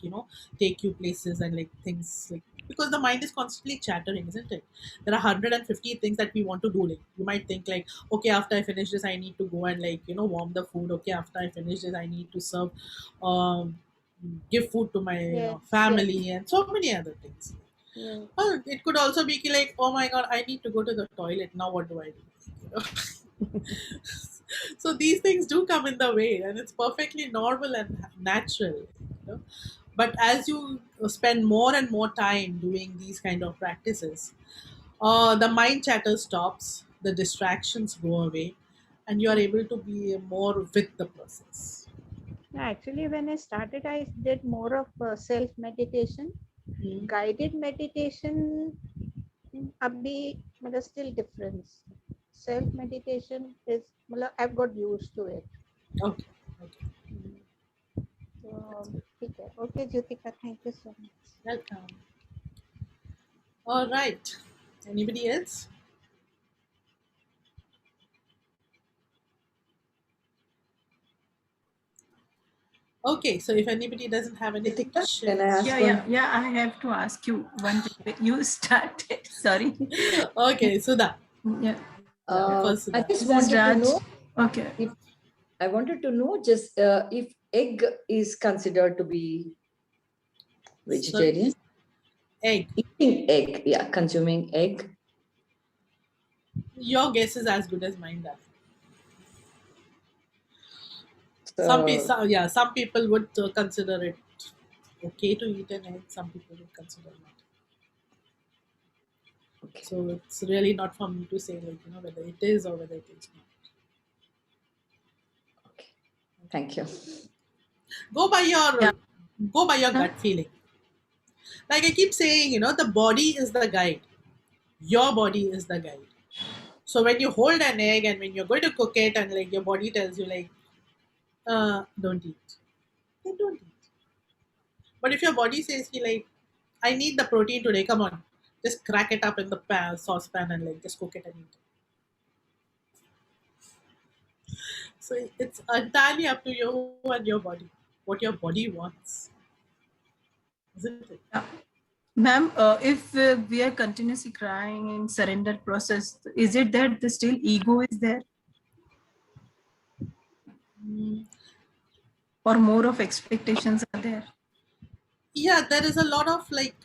take you places and like things, like, because the mind is constantly chattering, isn't it? There are 150 things that we want to do. Like, you might think like, okay, after I finish this I need to go and, like, warm the food. Okay, after I finish this I need to serve, um, give food to my Yes, yes, family, and so many other things. yes. Well, it could also be like, oh my god, I need to go to the toilet. Now what do I do? You know? So these things do come in the way, and it's perfectly normal and natural. But as you spend more and more time doing these kind of practices, the mind chatter stops, the distractions go away, and you are able to be more with the process. Actually, when I started, I did more of self meditation. Mm. Guided meditation, abhi, मतलब still difference. Self meditation is, मतलब I've got used to it. Okay. Okay. So, ठीक है. Okay, Jyotika, thank you so much. Welcome. All right. Anybody else? Okay. So if anybody doesn't have any Ritika, can I questions, ask one? Yeah. I have to ask you one thing. You started. Sorry. okay, Sudha. Yeah. Yeah, first I Sudha. just This is wanted to Raj. know Okay. if I wanted to know just if egg is considered to be Sorry. vegetarian. Egg. Eating egg, yeah, consuming egg. Your guess is as good as mine, darling. Some people would consider it okay to eat an egg. Some people would consider not. Okay. So it's really not for me to say, like, whether it is or whether it is not. Okay. Thank you. Go by your Yeah. go by your gut feeling. Like I keep saying, the body is the guide. Your body is the guide. So when you hold an egg and when you're going to cook it and like your body tells you like, don't eat, then don't eat. But if your body says, like, I need the protein today, come on, just crack it up in the saucepan and like just cook it and eat it. So it's entirely up to you and your body, what your body wants, isn't it? Yeah. Ma'am, if we are continuously crying in surrender process, is it that the still ego is there, Mm, or more of expectations are there? yeah, there is a lot of like,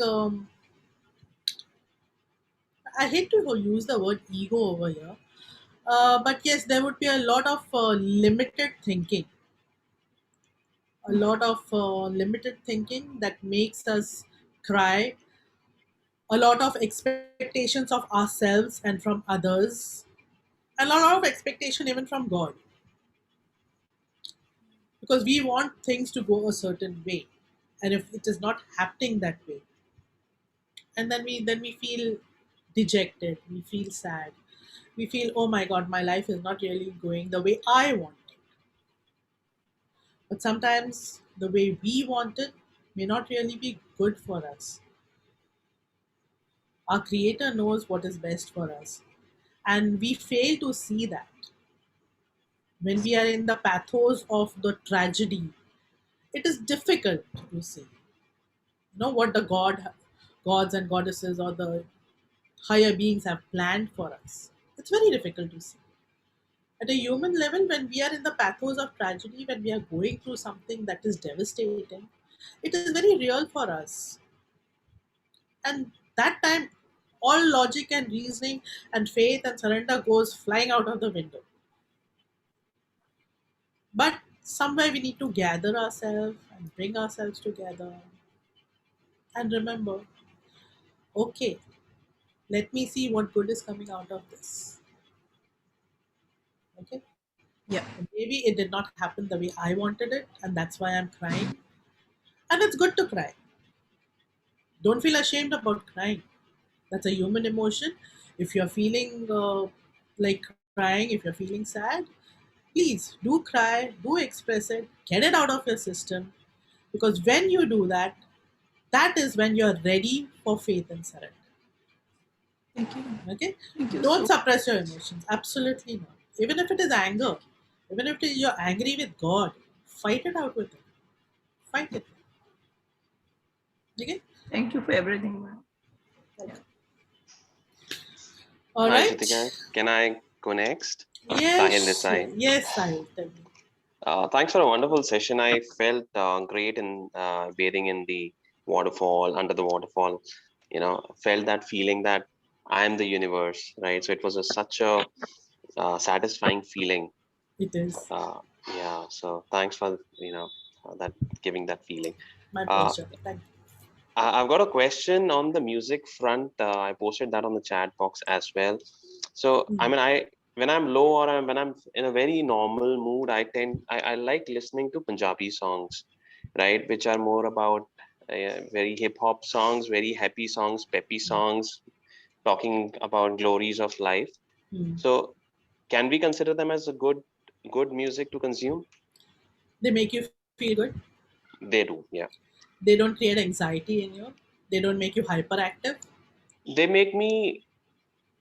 I hate to use the word ego over here, but yes, there would be a lot of limited thinking, a lot of limited thinking that makes us cry, a lot of expectations of ourselves and from others, and a lot of expectation even from God, because we want things to go a certain way, and if it is not happening that way, and then we feel dejected, we feel sad, we feel, oh my God, my life is not really going the way I want it. But sometimes the way we want it may not really be good for us. Our creator knows what is best for us, and we fail to see that. When we are in the pathos of the tragedy, it is difficult to see, what the gods and goddesses or the higher beings have planned for us. It's very difficult to see. At a human level, when we are in the pathos of tragedy, when we are going through something that is devastating, it is very real for us. And that time, all logic and reasoning and faith and surrender goes flying out of the window. But somewhere we need to gather ourselves and bring ourselves together and remember, okay, let me see what good is coming out of this. Okay. Yeah. Maybe it did not happen the way I wanted it, and that's why I'm crying. And it's good to cry. Don't feel ashamed about crying. That's a human emotion. If you're feeling like crying, if you're feeling sad, please do cry, do express it, get it out of your system. Because when you do that, that is when you're ready for faith and surrender. Thank you. Okay? Thank you Don't so. suppress your emotions. Absolutely not. Even if it is anger, even if you're angry with God, fight it out with Him. Fight it. Okay? Thank you for everything, ma'am. Yeah. All Hi, right. Jyotika. Can I go next? Sahil this Yes. side. Yes, Sahil. Tell me. Thanks for a wonderful session. I felt great in bathing in the waterfall, under the waterfall. Felt that feeling that I am the universe, right? So it was such a satisfying feeling. It is. Uh, yeah. So thanks for that giving that feeling. My Uh, pleasure. Thank you. I've got a question on the music front. I posted that on the chat box as well. So, I mean, when I'm low or when I'm in a very normal mood, I like listening to Punjabi songs, right? Which are more about very hip hop songs, very happy songs, peppy songs, talking about glories of life. Hmm. So, can we consider them as a good music to consume? They make you feel good. They do, yeah. They don't create anxiety in you. They don't make you hyperactive. They make me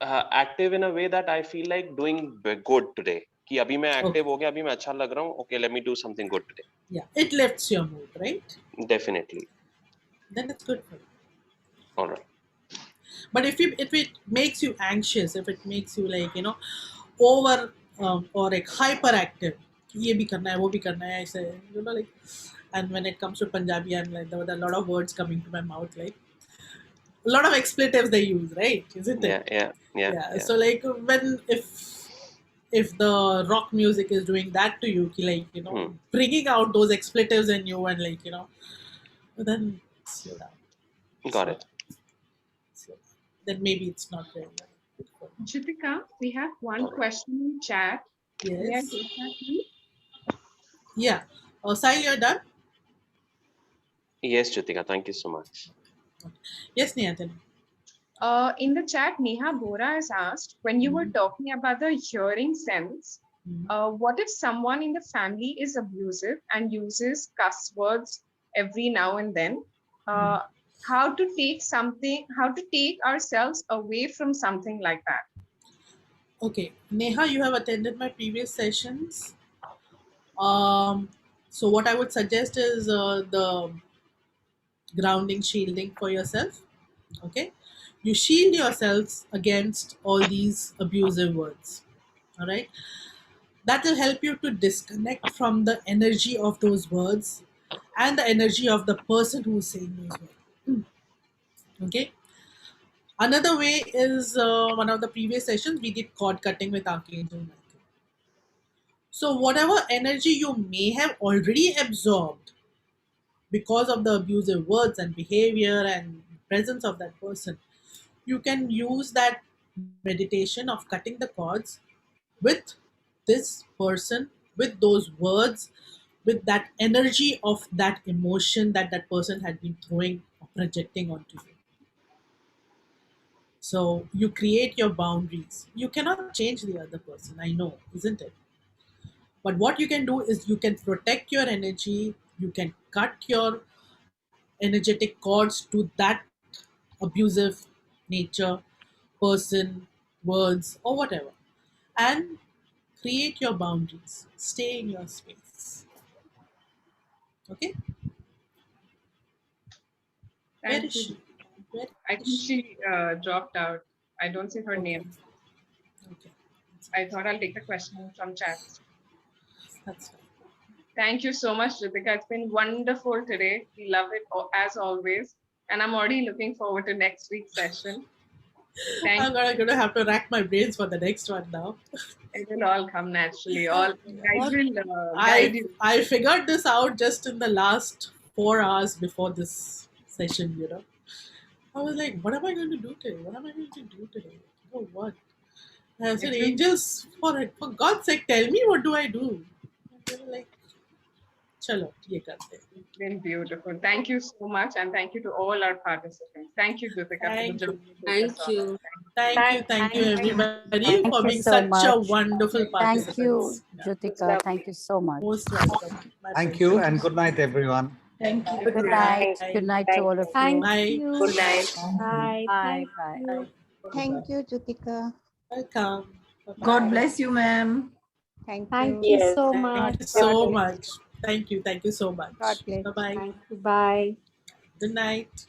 active in a way that I feel like doing good today. कि अभी मैं Okay. active हो गया, अभी मैं अच्छा लग रहा हूँ. Okay, let me do something good today. Yeah. It lifts your mood, right? Definitely. Then it's good for you. All right. But if it makes you anxious, if it makes you like over or like hyperactive, ये भी करना है, वो भी करना है, ऐसे, like, and when it comes to Punjabi, I'm like, there were a lot of words coming to my mouth, like a lot of expletives they use, right? Isn't it? Yeah. So like if the rock music is doing that to you, like, you know, bringing out those expletives in you, and like, you know, then slow down. Got it. So then maybe it's not very good. Jyotika, we have one question in chat. May I Yes. take that, please? Yeah. Sahil, you're done? Yes, Jyotika, thank you so much. Yes, Neha, tell me. In the chat, Neha Bora has asked, when you were talking about the hearing sense, what if someone in the family is abusive and uses cuss words every now and then? How to take ourselves away from something like that? Okay, Neha, you have attended my previous sessions. So what I would suggest is the grounding, shielding for yourself. Okay, you shield yourselves against all these abusive words. All right, that will help you to disconnect from the energy of those words and the energy of the person who's saying those words. Okay. Another way is one of the previous sessions we did cord cutting with Archangel Michael. So whatever energy you may have already absorbed because of the abusive words and behavior and presence of that person, you can use that meditation of cutting the cords with this person, with those words, with that energy of that emotion that that person had been throwing or projecting onto you. So you create your boundaries. You cannot change the other person, I know, isn't it? But what you can do is you can protect your energy, you can cut your energetic cords to that abusive nature, person, words, or whatever, and create your boundaries. Stay in your space. Okay? Where Thank is you. she? Where I is think she? she dropped out. I don't see her Okay. name. Okay. I thought I'll take the question from chat. That's fine. Thank you so much, Jyotika. It's been wonderful today. We love it as always. And I'm already looking forward to next week's session. Thank I'm gonna have to rack my brains for the next one now. It will all come naturally. All guys will guide you. I figured this out just in the last 4 hours before this session, you know. I was like, what am I going to do today? What am I going to do today? Oh, what? I said, It will- angels, for God's sake, tell me what do I do? And they were like, chalo, ye karte. It's been beautiful. Thank you so much. And thank you to all our participants. Thank you, Jyotika, for the Thank you. journey. Thank you. Thank you, everybody, Thank for you being so such a much. wonderful Thank you, participants. Yeah, Jyotika. Thank you so much. most welcome. My Thank pleasure. you and good night, everyone. Thank you. Good night. Good night to all of you. Thank Bye. you. Good night. Bye. Bye. Thank Bye. you. Thank you, Jyotika. Welcome. Bye-bye. God bless you, ma'am. Thank Thank you. you so Thank much. you so much. Thank you. Thank you so much. God bless. Bye bye. Thank you. Bye. Good night.